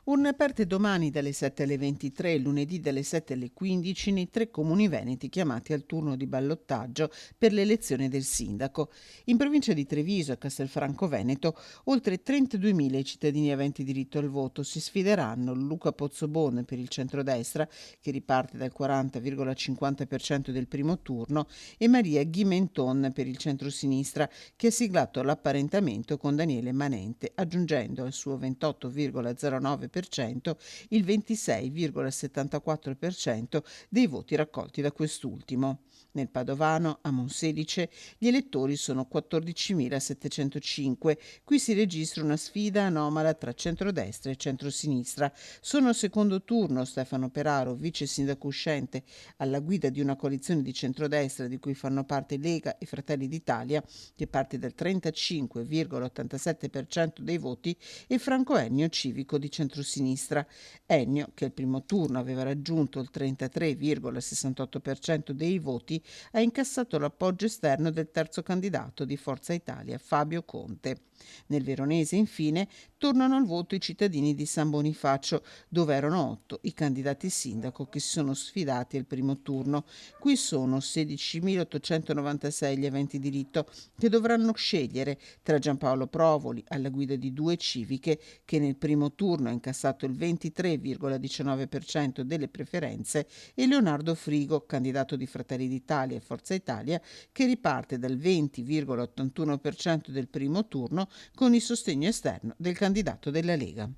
Urne aperte domani dalle 7 alle 23 e lunedì dalle 7 alle 15 nei 3 comuni veneti chiamati al turno di ballottaggio per l'elezione del sindaco. In provincia di Treviso e Castelfranco Veneto oltre 32.000 i cittadini aventi diritto al voto si sfideranno Luca Pozzobon per il centrodestra, che riparte dal 40,50% del primo turno, e Maria Ghimenton per il centrosinistra, che ha siglato l'apparentamento con Daniele Manente, aggiungendo al suo 28,09% il 26,74% dei voti raccolti da quest'ultimo. Nel Padovano, a Monselice, gli elettori sono 14.705. Qui si registra una sfida anomala tra centrodestra e centrosinistra. Sono al secondo turno Stefano Peraro, vice sindaco uscente alla guida di una coalizione di centrodestra di cui fanno parte Lega e Fratelli d'Italia, che parte dal 35,87% dei voti, e Franco Ennio, civico di centrosinistra. Ennio, che al primo turno aveva raggiunto il 33,68% dei voti, ha incassato l'appoggio esterno del terzo candidato di Forza Italia, Fabio Conte. Nel Veronese, infine, tornano al voto i cittadini di San Bonifacio, dove erano 8 i candidati sindaco che si sono sfidati al primo turno. Qui sono 16.896 gli aventi diritto che dovranno scegliere tra Giampaolo Provoli, alla guida di Due Civiche, che nel primo turno ha incassato il 23,19% delle preferenze, e Leonardo Frigo, candidato di Fratelli d'Italia e Forza Italia, che riparte dal 20,81% del primo turno con il sostegno esterno del candidato della Lega.